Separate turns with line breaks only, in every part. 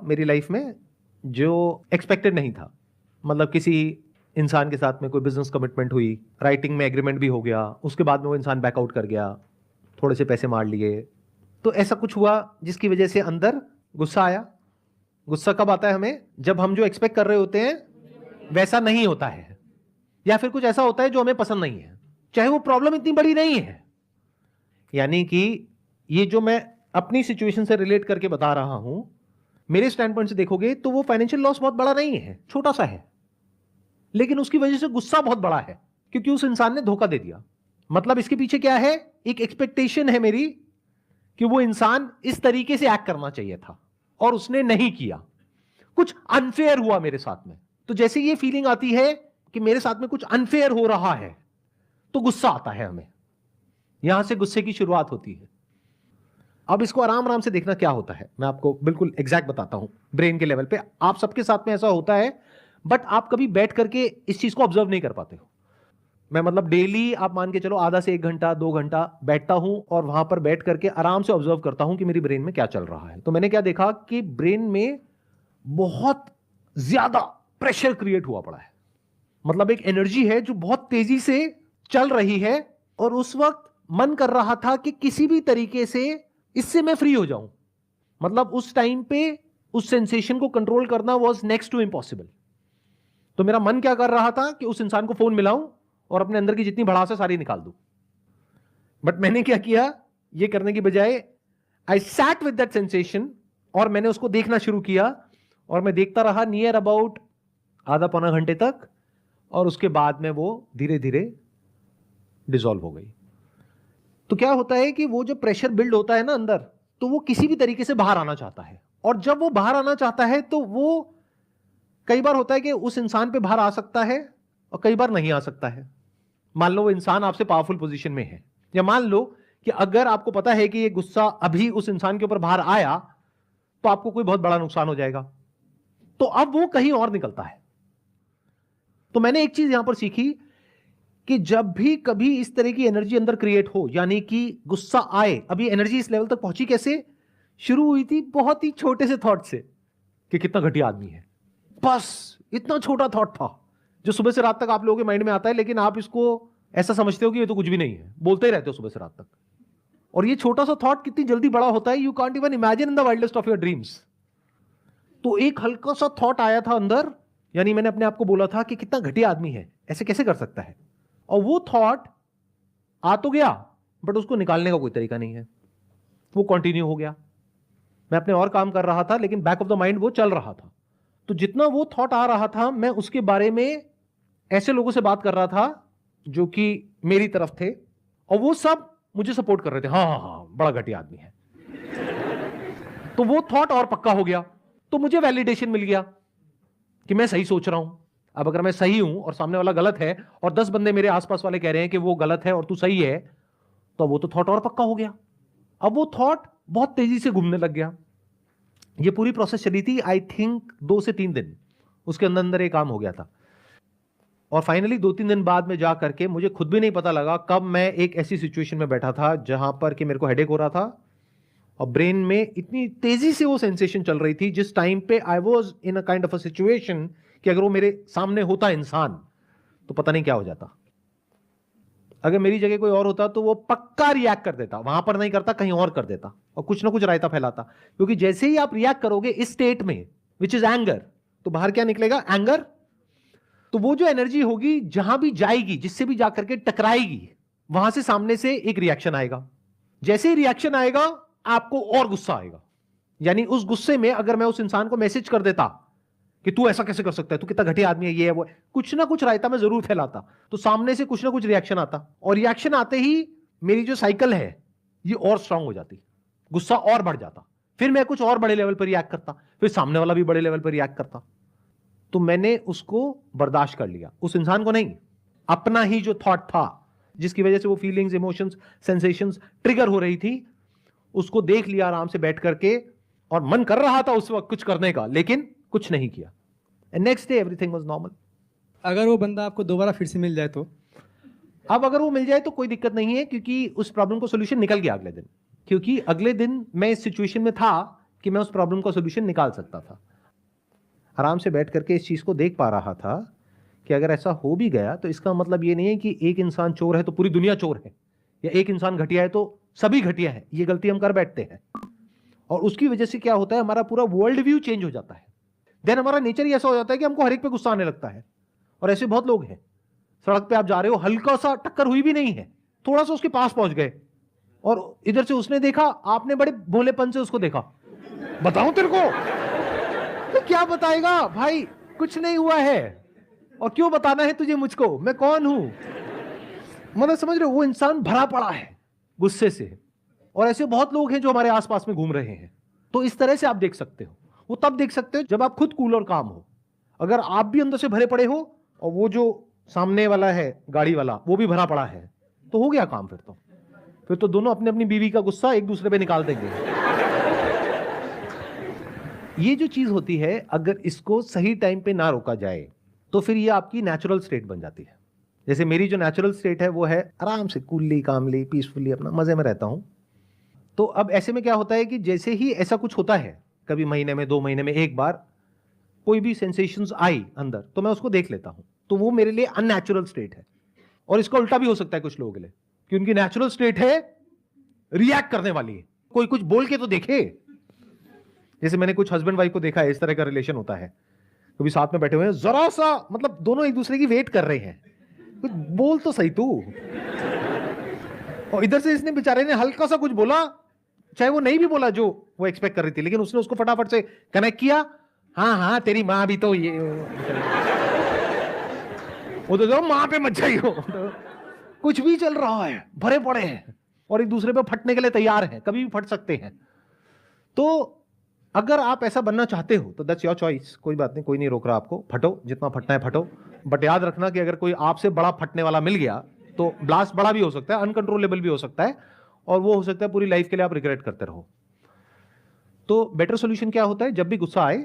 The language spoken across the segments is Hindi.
मेरी लाइफ में जो एक्सपेक्टेड नहीं था। मतलब किसी इंसान के साथ में कोई बिजनेस कमिटमेंट हुई, राइटिंग में एग्रीमेंट भी हो गया, उसके बाद में वो इंसान बैकआउट कर गया, थोड़े से पैसे मार लिए, तो ऐसा कुछ हुआ जिसकी वजह से अंदर गुस्सा आया। गुस्सा कब आता है हमें? जब हम जो एक्सपेक्ट कर रहे होते हैं वैसा नहीं होता है, या फिर कुछ ऐसा होता है जो हमें पसंद नहीं है, चाहे वो प्रॉब्लम इतनी बड़ी नहीं है। यानी कि ये जो मैं अपनी सिचुएशन से रिलेट करके बता रहा हूं, मेरे स्टैंड पॉइंट से देखोगे तो वो फाइनेंशियल लॉस बहुत बड़ा नहीं है, छोटा सा है, लेकिन उसकी वजह से गुस्सा बहुत बड़ा है क्योंकि उस इंसान ने धोखा दे दिया। मतलब इसके पीछे क्या है? एक एक्सपेक्टेशन है मेरी कि वो इंसान इस तरीके से एक्ट करना चाहिए था और उसने नहीं किया, कुछ अनफेयर हुआ मेरे साथ में। तो जैसे ये फीलिंग आती है कि मेरे साथ में कुछ अनफेयर हो रहा है तो गुस्सा आता है हमें, यहां से गुस्से की शुरुआत होती है। अब इसको आराम आराम से देखना क्या होता है, मैं आपको बिल्कुल एग्जैक्ट बताता हूं। ब्रेन के लेवल पे आप सबके साथ में ऐसा होता है, बट आप कभी बैठ करके इस चीज को ऑब्जर्व नहीं कर पाते हो। मैं मतलब डेली आप मान के चलो आधा से 1 घंटा 2 घंटा बैठता हूं और वहां पर बैठ करके आराम से ऑब्जर्व करता हूं कि मेरी ब्रेन में क्या चल रहा है। तो मैंने क्या देखा कि ब्रेन में बहुत ज्यादा प्रेशर क्रिएट हुआ पड़ा है। मतलब एक एनर्जी है जो बहुत तेजी से चल रही है और उस वक्त मन कर रहा था कि किसी भी तरीके से इससे मैं फ्री हो जाऊं। मतलब उस टाइम पे उस सेंसेशन को कंट्रोल करना वाज नेक्स्ट टू इम्पॉसिबल। तो मेरा मन क्या कर रहा था कि उस इंसान को फोन मिलाऊं और अपने अंदर की जितनी भड़ास है सारी निकाल दूं। बट मैंने क्या किया, ये करने की बजाय I sat with that sensation और मैंने उसको देखना शुरू किया और मैं देखता रहा नियर अबाउट आधा पौना घंटे तक, और उसके बाद में वो धीरे धीरे डिसॉल्व हो गई। तो क्या होता है कि वो जो प्रेशर बिल्ड होता है ना अंदर, तो वो किसी भी तरीके से बाहर आना चाहता है, और जब वो बाहर आना चाहता है तो वो कई बार होता है कि उस इंसान पे बाहर आ सकता है और कई बार नहीं आ सकता है। मान लो वो इंसान आपसे पावरफुल पोजीशन में है, या मान लो कि अगर आपको पता है कि ये गुस्सा अभी उस इंसान के ऊपर बाहर आया तो आपको कोई बहुत बड़ा नुकसान हो जाएगा, तो अब वो कहीं और निकलता है। तो मैंने एक चीज यहां पर सीखी कि जब भी कभी इस तरह की एनर्जी अंदर क्रिएट हो, यानी कि गुस्सा आए, अभी एनर्जी इस लेवल तक पहुंची कैसे? शुरू हुई थी बहुत ही छोटे से थॉट से कि कितना घटिया आदमी है। बस इतना छोटा थॉट था जो सुबह से रात तक आप लोगों के माइंड में आता है, लेकिन आप इसको ऐसा समझते हो कि ये तो कुछ भी नहीं है, बोलते ही रहते हो सुबह से रात तक। और ये छोटा सा थॉट कितनी जल्दी बड़ा होता है, you can't even imagine in the wildest of your dreams. तो एक हल्का सा थॉट आया था अंदर, यानी मैंने अपने आप को बोला था कि कितना घटिया आदमी है, ऐसे कैसे कर सकता है। और वो थॉट आ तो गया, बट उसको निकालने का कोई तरीका नहीं है, वो कंटिन्यू हो गया। मैं अपने और काम कर रहा था, लेकिन बैक ऑफ द माइंड वो चल रहा था। तो जितना वो थॉट आ रहा था, मैं उसके बारे में ऐसे लोगों से बात कर रहा था जो कि मेरी तरफ थे, और वो सब मुझे सपोर्ट कर रहे थे, हाँ हाँ हाँ बड़ा घटिया आदमी है। तो वो थॉट और पक्का हो गया, तो मुझे वैलिडेशन मिल गया कि मैं सही सोच रहा हूं। अब अगर मैं सही हूं और सामने वाला गलत है, और 10 बंदे मेरे आसपास वाले कह रहे हैं कि वो गलत है और तू सही है, तो वो तो थॉट और पक्का हो गया। अब वो थॉट बहुत तेजी से घूमने लग गया। ये पूरी प्रोसेस चली थी आई थिंक 2 से 3 दिन, उसके अंदर अंदर ये काम हो गया था। और फाइनली 2-3 दिन बाद में जा करके मुझे खुद भी नहीं पता लगा कब मैं एक ऐसी सिचुएशन में बैठा था जहां पर कि मेरे को हेडेक हो रहा था और ब्रेन में इतनी तेजी से वो सेंसेशन चल रही थी, जिस टाइम पे I was in a kind of a situation कि अगर वो मेरे सामने होता इंसान तो पता नहीं क्या हो जाता। अगर मेरी जगह कोई और होता तो वो पक्का रिएक्ट कर देता, वहां पर नहीं करता कहीं और कर देता और कुछ ना कुछ रायता फैलाता। क्योंकि जैसे ही आप रिएक्ट करोगे इस स्टेट में विच इज एंगर, तो बाहर क्या निकलेगा? एंगर। तो वो जो एनर्जी होगी जहां भी जाएगी, जिससे भी जाकर के टकराएगी, वहां से सामने से एक रिएक्शन आएगा। जैसे ही रिएक्शन आएगा आपको और गुस्सा आएगा। यानी उस गुस्से में अगर मैं उस इंसान को मैसेज कर देता कि तू ऐसा कैसे कर सकता है, तू कितना घटिया आदमी है, ये है वो है, कुछ ना कुछ रायता मैं जरूर फैलाता, तो सामने से कुछ ना कुछ रिएक्शन आता, और रिएक्शन आते ही मेरी जो साइकिल है ये और स्ट्रांग हो जाती, गुस्सा और बढ़ जाता, फिर मैं कुछ और बड़े लेवल पर रिएक्ट करता, फिर सामने वाला भी बड़े लेवल पर रिएक्ट करता। तो मैंने उसको बर्दाश्त कर लिया, उस इंसान को नहीं, अपना ही जो थॉट था जिसकी वजह से वो फीलिंग्स, इमोशंस, सेंसेशंस ट्रिगर हो रही थी, उसको देख लिया आराम से बैठ करके, और मन कर रहा था उस वक्त कुछ करने का, लेकिन कुछ नहीं किया। And next day everything was normal.
अगर वो बंदा आपको दोबारा फिर से मिल जाए तो?
अब अगर वो मिल जाए तो कोई दिक्कत नहीं है, क्योंकि उस प्रॉब्लम को सोल्यूशन निकल गया अगले दिन। क्योंकि अगले दिन मैं इस सिचुएशन में था कि मैं उस प्रॉब्लम का सोल्यूशन निकाल सकता था। आराम से बैठ करके इस चीज़ को देख पा रहा था कि अगर ऐसा हो भी गया तो इसका मतलब ये नहीं है कि एक इंसान चोर है तो पूरी दुनिया चोर है, या एक इंसान घटिया है तो सभी घटिया है। ये गलती हम कर बैठते हैं, और उसकी वजह से क्या होता है, हमारा पूरा वर्ल्ड व्यू चेंज हो जाता है। देन हमारा नेचर ही ऐसा हो जाता है कि हमको हर एक पे गुस्सा आने लगता है। और ऐसे बहुत लोग हैं, सड़क पे आप जा रहे हो, हल्का सा टक्कर हुई भी नहीं है, थोड़ा सा उसके पास पहुंच गए, और इधर से उसने देखा, आपने बड़े भोलेपन से उसको देखा, बताऊं तेरे को? तो क्या बताएगा भाई, कुछ नहीं हुआ है, और क्यों बताना है तुझे मुझको, मैं कौन हूं? मतलब समझ रहे हो, वो इंसान भरा पड़ा है गुस्से से। और ऐसे बहुत लोग हैं जो हमारे आसपास में घूम रहे हैं। तो इस तरह से आप देख सकते हो। वो तब देख सकते हो जब आप खुद कूल और काम हो। अगर आप भी अंदर से भरे पड़े हो और वो जो सामने वाला है गाड़ी वाला वो भी भरा पड़ा है, तो हो गया काम। फिर तो दोनों अपनी अपनी बीवी का गुस्सा एक दूसरे पे निकाल देंगे। ये जो चीज होती है, अगर इसको सही टाइम पे ना रोका जाए तो फिर ये आपकी नेचुरल स्टेट बन जाती है। जैसे मेरी जो नेचुरल स्टेट है वो है आराम से कूलली कामली पीसफुली अपना मजे में रहता हूं। तो अब ऐसे में क्या होता है कि जैसे ही ऐसा कुछ होता है, कभी महीने में 2 महीने में एक बार कोई भी सेंसेशंस आई अंदर, तो मैं उसको देख लेता हूं। तो वो मेरे लिए अननेचुरल स्टेट है। और इसका उल्टा भी हो सकता है कुछ लोगों के लिए, कि उनकी नेचुरल स्टेट है रिएक्ट करने वाली है। कोई कुछ बोल के तो देखे। जैसे मैंने कुछ हस्बैंड वाइफ को देखा है, इस तरह का रिलेशन होता है, कभी साथ में बैठे हुए हैं, जरा सा मतलब दोनों एक दूसरे की वेट कर रहे हैं, कुछ बोल तो सही तू। और इधर से इसने बेचारे ने हल्का सा कुछ बोला, चाहे वो नहीं भी बोला जो वो एक्सपेक्ट कर रही थी, लेकिन उसने उसको फटाफट से कनेक्ट किया। हाँ हाँ तेरी माँ भी तो ये वो तो माँ पे मत जाइयो। कुछ भी चल रहा है, भरे पड़े हैं और एक दूसरे पे फटने के लिए तैयार हैं, कभी भी फट सकते हैं। तो अगर आप ऐसा बनना चाहते हो तो दैट्स योर चॉइस, कोई बात नहीं, कोई नहीं रोक रहा आपको, फटो जितना फटना है फटो। बट याद रखना कि अगर कोई आपसे बड़ा फटने वाला मिल गया तो ब्लास्ट बड़ा भी हो सकता है, अनकंट्रोलेबल भी हो सकता है, और वो हो सकता है पूरी लाइफ के लिए आप रिग्रेट करते रहो। तो बेटर सोल्यूशन क्या होता है, जब भी गुस्सा आए,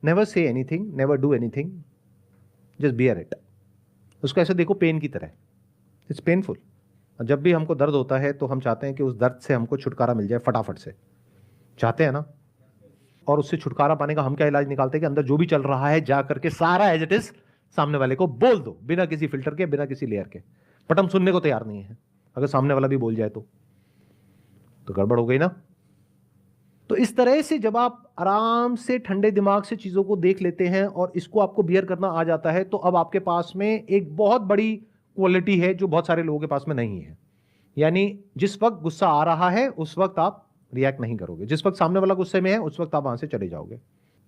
never say anything, never do anything, just bear it. उसको ऐसे देखो पेन की तरह, इट्स पेनफुल। और जब भी हमको दर्द होता है तो हम चाहते हैं कि उस दर्द से हमको छुटकारा मिल जाए फटाफट से, चाहते हैं ना? और उससे छुटकारा पाने का हम क्या इलाज निकालते हैं कि अंदर जो भी चल रहा है जा करके सारा एज इट इज सामने वाले को बोल दो, बिना किसी फिल्टर के, बिना किसी लेयर के। बट हम सुनने को तैयार नहीं है। अगर सामने वाला भी बोल जाए तो गड़बड़ हो गई ना। तो इस तरह से जब आप आराम से ठंडे दिमाग से चीजों को देख लेते हैं और इसको आपको बियर करना आ जाता है, तो अब आपके पास में एक बहुत बड़ी क्वालिटी है जो बहुत सारे लोगों के पास में नहीं है। यानी जिस वक्त गुस्सा आ रहा है उस वक्त आप रिएक्ट नहीं करोगे, जिस वक्त सामने वाला गुस्से में है उस वक्त आप वहां से चले जाओगे।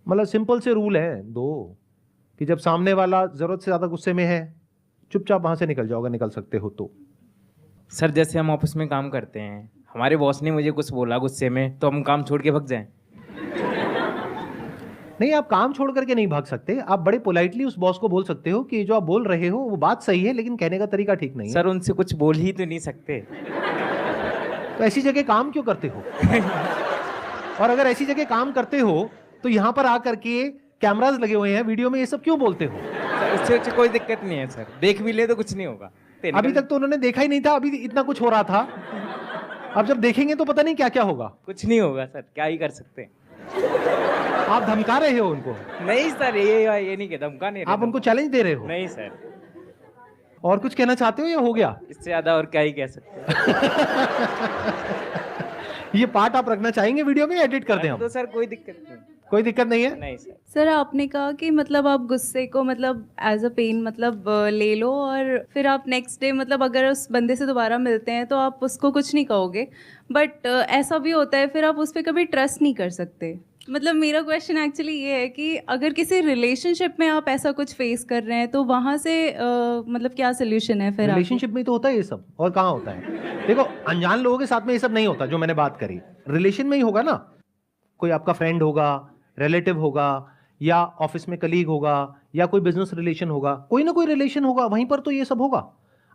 मतलब सिंपल से रूल है दो, कि जब सामने वाला जरूरत से ज्यादा गुस्से में है, चुपचाप वहां से निकल जाओगे, निकल सकते हो तो।
सर जैसे हम ऑफिस में काम करते हैं, हमारे बॉस ने मुझे कुछ बोला गुस्से में, तो हम काम छोड़ के भाग जाएं?
नहीं, आप काम छोड़ करके नहीं भाग सकते। आप बड़े पोलाइटली उस बॉस को बोल सकते हो कि जो आप बोल रहे हो वो बात सही है, लेकिन कहने का तरीका ठीक नहीं है।
सर उनसे कुछ बोल ही तो नहीं सकते।
तो ऐसी जगह काम क्यों करते हो? और अगर ऐसी जगह काम करते हो तो यहां पर आकर के कैमरास लगे हुए हैं, वीडियो में ये सब क्यों बोलते हो?
उससे कोई दिक्कत नहीं है सर, देख भी ले तो कुछ नहीं होगा।
अभी तक तो उन्होंने देखा ही नहीं था, अभी इतना कुछ हो रहा था। अब जब देखेंगे तो पता नहीं क्या क्या होगा।
कुछ नहीं होगा सर, क्या ही कर सकते हैं।
आप धमका रहे हो उनको?
नहीं सर, ये नहीं कहता, धमका नहीं।
आप उनको चैलेंज दे रहे हो?
नहीं सर।
और कुछ कहना चाहते हो या हो गया?
इससे ज्यादा और क्या ही कह सकते हैं।
ये पार्ट आप रखना चाहेंगे वीडियो में, एडिट कर दें हम?
तो सर कोई दिक्कत नहीं।
कोई दिक्कत नहीं है?
नहीं सर।
सर आपने कहा कि मतलब आप गुस्से को मतलब एज अ पेन मतलब ले लो, और फिर आप नेक्स्ट डे मतलब अगर उस बंदे से दोबारा मिलते हैं तो आप उसको कुछ नहीं कहोगे, बट ऐसा भी होता है फिर आप उस पर कभी ट्रस्ट नहीं कर सकते। मतलब मेरा क्वेश्चन एक्चुअली ये है कि अगर किसी रिलेशनशिप में आप ऐसा कुछ फेस कर रहे हैं तो वहाँ से मतलब क्या सोल्यूशन है फिर?
रिलेशनशिप में तो होता है ये सब, और कहाँ होता है? देखो, अनजान लोगों के साथ में ये सब नहीं होता जो मैंने बात करी। रिलेशन में ही होगा ना, कोई आपका फ्रेंड होगा, रिलेटिव होगा, या ऑफिस में कलीग होगा, या कोई बिजनेस रिलेशन होगा, कोई ना कोई रिलेशन होगा, वहीं पर तो ये सब होगा।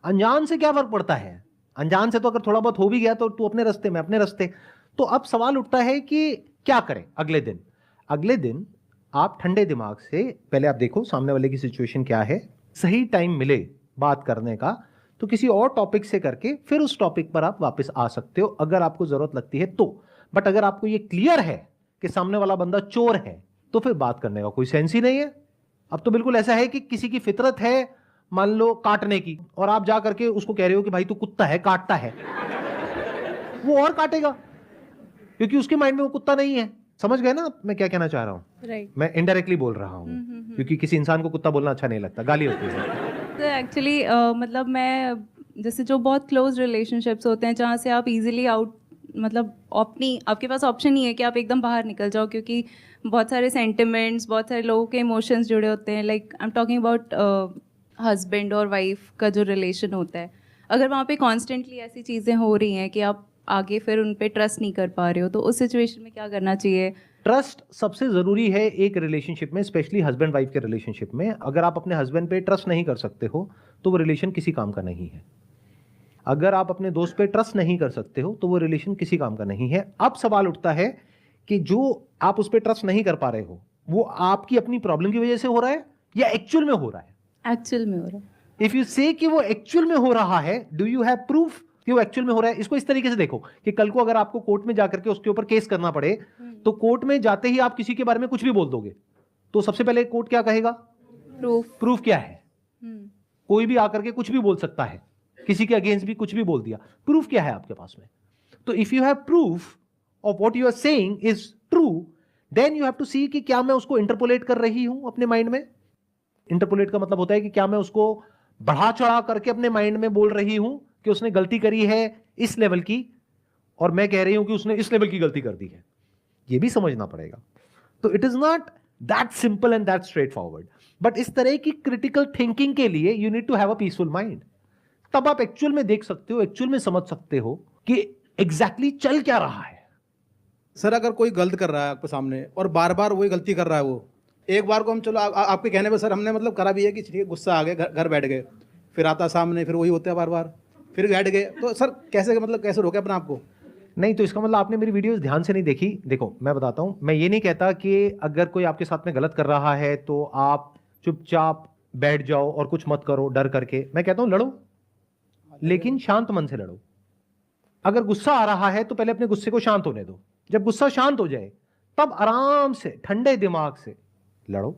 अनजान से क्या फर्क पड़ता है? अनजान से तो अगर थोड़ा बहुत हो भी गया तो तू अपने रास्ते में अपने रास्ते। तो अब सवाल उठता है कि क्या करें अगले दिन आप ठंडे दिमाग से पहले आप देखो सामने वाले की सिचुएशन क्या है, सही टाइम मिले बात करने का तो किसी और टॉपिक से करके फिर उस टॉपिक पर आप वापस आ सकते हो अगर आपको जरूरत लगती है तो। बट अगर आपको ये क्लियर है कि सामने वाला बंदा चोर है, तो फिर बात करने का कोई सेंस ही नहीं है। अब तो बिल्कुल ऐसा है कि किसी की फितरत है मान लो काटने की, और आप जा करके उसको कह रहे हो कि भाई तू कुत्ता है, काटता है, वो और काटेगा क्योंकि उसके माइंड में वो कुत्ता नहीं है। समझ गए ना मैं क्या कहना चाह रहा हूं?
राइट।
मैं इनडायरेक्टली बोल रहा हूं क्योंकि किसी इंसान को कुत्ता बोलना अच्छा नहीं लगता, गाली होती है।
तो एक्चुअली मतलब मैं जैसे जो बहुत क्लोज रिलेशनशिप्स होते हैं जहाँ से आप इजीली आउट मतलब अपनी आपके पास ऑप्शन नहीं है कि आप एकदम बाहर निकल जाओ, क्योंकि बहुत सारे सेंटिमेंट्स, बहुत सारे लोगों के इमोशंस जुड़े होते हैं। Like I am talking about husband और वाइफ का जो रिलेशन होता है, अगर वहाँ पे कॉन्स्टेंटली ऐसी चीज़ें हो रही हैं कि आप आगे फिर उन पे ट्रस्ट नहीं कर पा रहे हो, तो उस सिचुएशन में क्या करना चाहिए?
ट्रस्ट सबसे जरूरी है एक रिलेशनशिप में, स्पेशली हस्बैंड वाइफ के रिलेशनशिप में। अगर आप अपने हस्बैंड पे ट्रस्ट नहीं कर सकते हो तो वो रिलेशन किसी काम का नहीं है। अगर आप अपने दोस्त पे ट्रस्ट नहीं कर सकते हो तो वो रिलेशन किसी काम का नहीं है। अब सवाल उठता है कि जो आप उस पर ट्रस्ट नहीं कर पा रहे हो वो आपकी अपनी प्रॉब्लम की वजह से हो रहा है या एक्चुअल में हो रहा है?
एक्चुअल में हो रहा है।
इफ यू से कि वो एक्चुअल में हो रहा है, डू यू हैव प्रूफ कि वो एक्चुअल में हो रहा है? इसको इस तरीके से देखो कि कल को अगर आपको कोर्ट में जाकर के उसके ऊपर केस करना पड़े तो कोर्ट में जाते ही आप किसी के बारे में कुछ भी बोल दोगे तो सबसे पहले कोर्ट क्या कहेगा?
प्रूफ।
प्रूफ क्या है? कोई भी आकर के कुछ भी बोल सकता है, किसी के अगेंस्ट भी कुछ भी बोल दिया। प्रूफ क्या है आपके पास में? तो if you have proof of what you are saying is true, then you have to see कि क्या मैं उसको इंटरपोलेट कर रही हूं अपने माइंड में। इंटरपोलेट का मतलब होता है कि क्या मैं उसको बढ़ा चढ़ा करके अपने माइंड में बोल रही हूं कि उसने गलती करी है इस लेवल की और मैं कह रही हूं कि उसने इस लेवल की गलती कर दी है। यह भी समझना पड़ेगा। तो it is not that simple and that straightforward, but इस तरह की क्रिटिकल थिंकिंग के लिए you need to have a peaceful mind. तब आप एक्चुअल में देख सकते हो, एक्चुअल में समझ सकते हो कि एग्जैक्टली चल क्या रहा है।
सर अगर कोई गलत कर रहा है आपके सामने और बार बार वही गलती कर रहा है, वो एक बार को हम चलो आपके कहने पे सर हमने मतलब करा भी है कि ठीक है गुस्सा आ गया, घर बैठ गए, फिर आता सामने, फिर वही होता है बार बार, फिर बैठ गए, तो सर कैसे मतलब कैसे रोके अपने आप को?
नहीं तो इसका मतलब आपने मेरी वीडियोस ध्यान से नहीं देखी। देखो मैं बताता हूं, मैं ये नहीं कहता कि अगर कोई आपके साथ में गलत कर रहा है तो आप चुपचाप बैठ जाओ और कुछ मत करो डर करके। मैं कहता हूं लड़ो, लेकिन शांत मन से लड़ो। अगर गुस्सा आ रहा है तो पहले अपने गुस्से को शांत होने दो। जब गुस्सा शांत हो जाए तब आराम से ठंडे दिमाग से लड़ो।